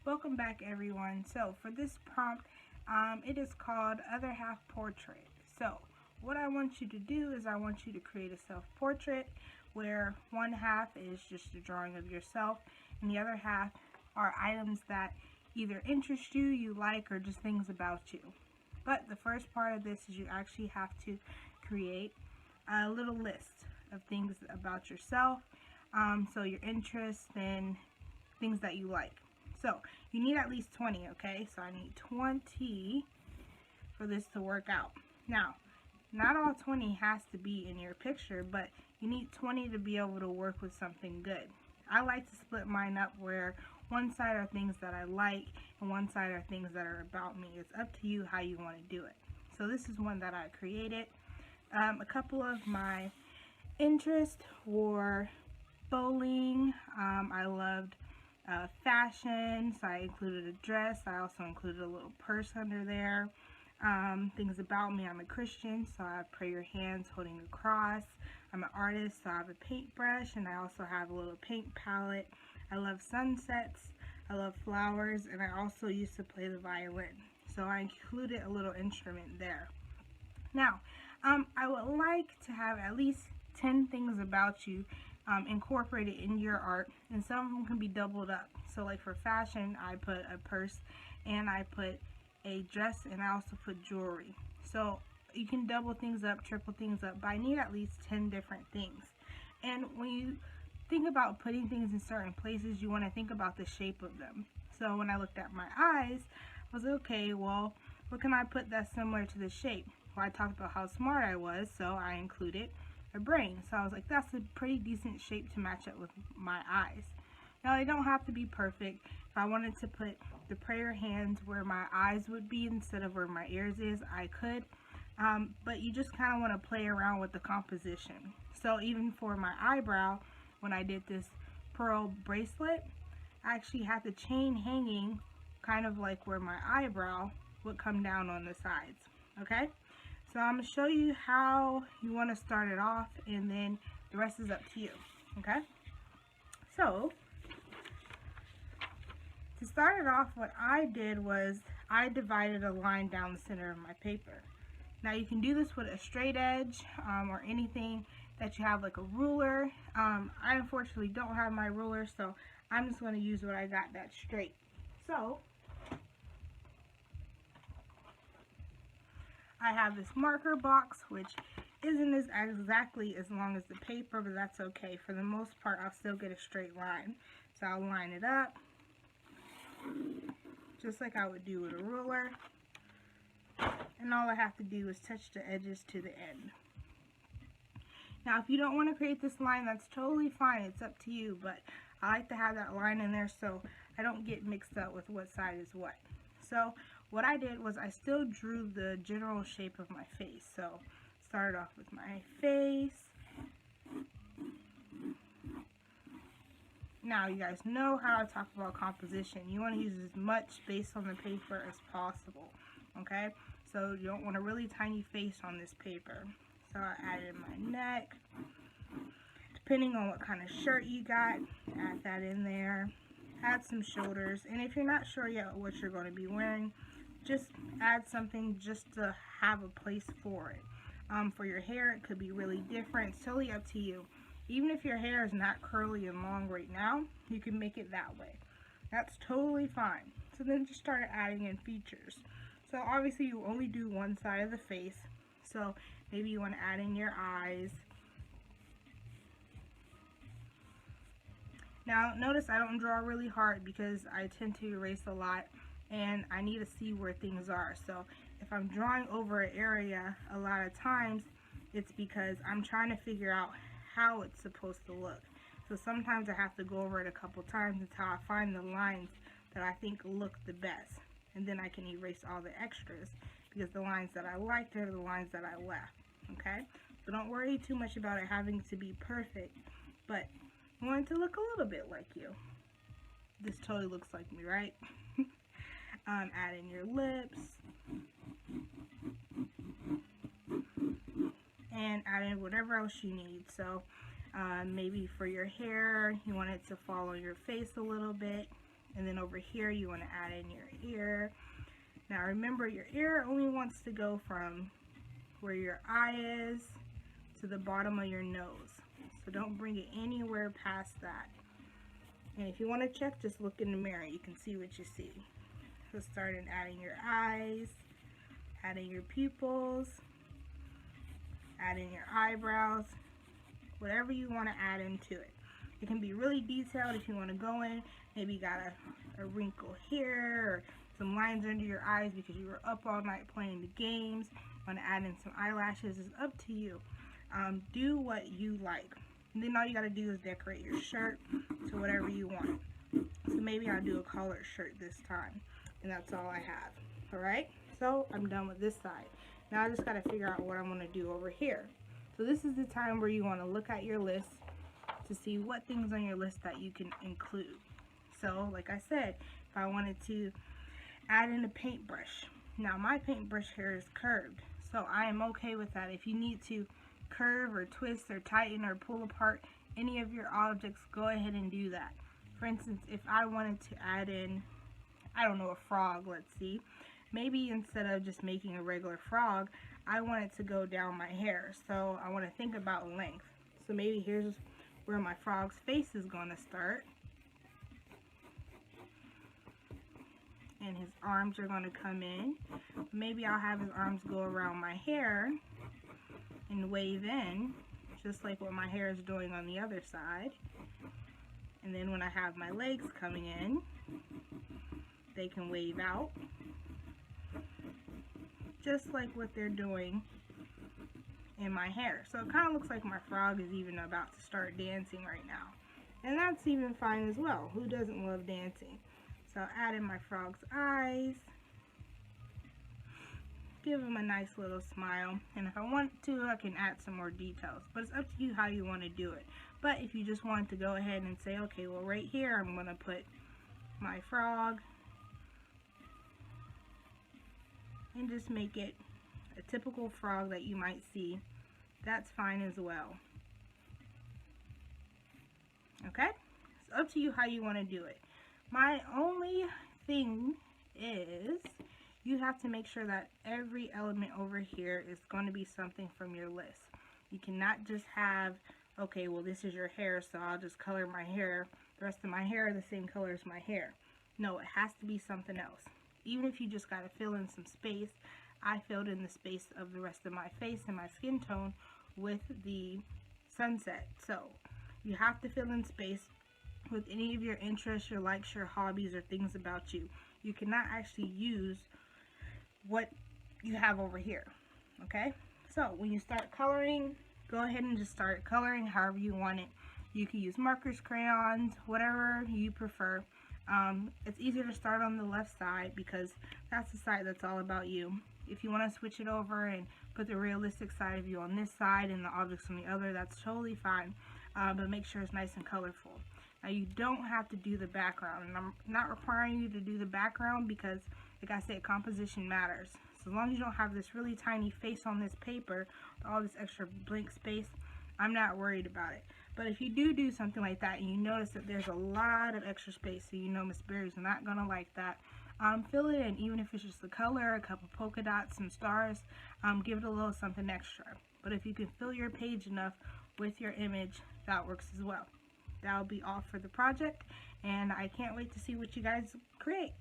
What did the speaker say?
Welcome back, everyone. So for this prompt, it is called Other Half Portrait. So what I want you to do is I want you to create a self-portrait where one half is just a drawing of yourself and the other half are items that either interest you, you like, or just things about you. But the first part of this is you actually have to create a little list of things about yourself, so your interests and things that you like. So you need at least 20, okay? So I need 20 for this to work out. Now, not all 20 has to be in your picture, but you need 20 to be able to work with something good. I like to split mine up where one side are things that I like and one side are things that are about me. It's up to you how you want to do it. So this is one that I created. A couple of my interests were bowling. I loved fashion, so I included a dress. I also included a little purse under there. Things about me: I'm a Christian, so I have prayer hands holding a cross. I'm an artist, so I have a paintbrush, and I also have a little paint palette. I love sunsets, I love flowers, and I also used to play the violin, so I included a little instrument there. Now, I would like to have at least 10 things about you incorporated in your art, and some of them can be doubled up. So like for fashion, I put a purse and I put a dress and I also put jewelry. So you can double things up, triple things up, but I need at least 10 different things. And when you think about putting things in certain places, you want to think about the shape of them. So when I looked at my eyes, I was okay, well, what can I put that's similar to the shape? Well, I talked about how smart I was, so I included a brain. So I was like, that's a pretty decent shape to match up with my eyes. Now, they don't have to be perfect. If I wanted to put the prayer hands where my eyes would be instead of where my ears is, I could. But you just kind of want to play around with the composition. So even for my eyebrow, when I did this pearl bracelet, I actually had the chain hanging kind of like where my eyebrow would come down on the sides. Okay? So I'm going to show you how you want to start it off, and then the rest is up to you. Okay? So, to start it off, what I did was I divided a line down the center of my paper. Now you can do this with a straight edge or anything that you have, like a ruler. I unfortunately don't have my ruler, so I'm just going to use what I got that's straight. So I have this marker box, which isn't as exactly as long as the paper, but that's okay. For the most part, I'll still get a straight line. So I'll line it up just like I would do with a ruler. And all I have to do is touch the edges to the end. Now, if you don't want to create this line, that's totally fine. It's up to you, but I like to have that line in there so I don't get mixed up with what side is what. So what I did was I still drew the general shape of my face. So started off with my face. Now you guys know how I talk about composition. You want to use as much space on the paper as possible. Okay? So you don't want a really tiny face on this paper. So I added my neck. Depending on what kind of shirt you got, add that in there. Add some shoulders. And if you're not sure yet what you're going to be wearing, just add something just to have a place for it. For your hair, it could be really different. It's totally up to you. Even if your hair is not curly and long right now, you can make it that way. That's totally fine. So then just start adding in features. So obviously you only do one side of the face. So maybe you want to add in your eyes. Now notice I don't draw really hard because I tend to erase a lot and I need to see where things are. So if I'm drawing over an area a lot of times, it's because I'm trying to figure out how it's supposed to look. So sometimes I have to go over it a couple times until I find the lines that I think look the best. And then I can erase all the extras because the lines that I liked are the lines that I left. Okay? So don't worry too much about it having to be perfect, but I want it to look a little bit like you. This totally looks like me, right? Add in your lips. And add in whatever else you need. So maybe for your hair, you want it to follow your face a little bit. And then over here you want to add in your ear. Now remember, your ear only wants to go from where your eye is to the bottom of your nose. So don't bring it anywhere past that. And if you want to check, just look in the mirror. You can see what you see. So start in adding your eyes, adding your pupils, adding your eyebrows, whatever you want to add into it. It can be really detailed if you want to go in. Maybe you got a wrinkle here, or some lines under your eyes because you were up all night playing the games. Want to add in some eyelashes, is up to you. Do what you like. And then all you got to do is decorate your shirt to whatever you want. So maybe I'll do a collared shirt this time. And that's all I have. Alright? So I'm done with this side. Now I just got to figure out what I'm going to do over here. So this is the time where you want to look at your list to see what things on your list that you can include. So like I said, if I wanted to add in a paintbrush. Now my paintbrush here is curved. So I am okay with that. If you need to curve or twist or tighten or pull apart any of your objects, go ahead and do that. For instance, if I wanted to add in, I don't know, a frog, let's see. Maybe instead of just making a regular frog, I want it to go down my hair. So I want to think about length. So maybe here's where my frog's face is going to start. And his arms are going to come in. Maybe I'll have his arms go around my hair and wave in, just like what my hair is doing on the other side. And then when I have my legs coming in, they can wave out, just like what they're doing in my hair. So it kind of looks like my frog is even about to start dancing right now. And that's even fine as well. Who doesn't love dancing? So I'll add in my frog's eyes. Give him a nice little smile. And if I want to, I can add some more details. But it's up to you how you want to do it. But if you just want to go ahead and say, okay, well right here I'm going to put my frog. And just make it a typical frog that you might see. That's fine as well. Okay? It's up to you how you want to do it. My only thing is you have to make sure that every element over here is going to be something from your list. You cannot just have, okay, well this is your hair, so I'll just color my hair. The rest of my hair the same color as my hair. No, it has to be something else. Even if you just got to fill in some space, I filled in the space of the rest of my face and my skin tone with the sunset. So you have to fill in space with any of your interests, your likes, your hobbies, or things about you. You cannot actually use what you have over here. Okay? So when you start coloring, go ahead and just start coloring however you want it. You can use markers, crayons, whatever you prefer. It's easier to start on the left side because that's the side that's all about you. If you want to switch it over and put the realistic side of you on this side and the objects on the other, that's totally fine. But make sure it's nice and colorful. Now you don't have to do the background, and I'm not requiring you to do the background because, like I said, composition matters. So as long as you don't have this really tiny face on this paper, all this extra blank space, I'm not worried about it. But if you do something like that and you notice that there's a lot of extra space, so you know Ms.Berry's not going to like that, fill it in, even if it's just a color, a couple polka dots, some stars, give it a little something extra. But if you can fill your page enough with your image, that works as well. That'll be all for the project, and I can't wait to see what you guys create.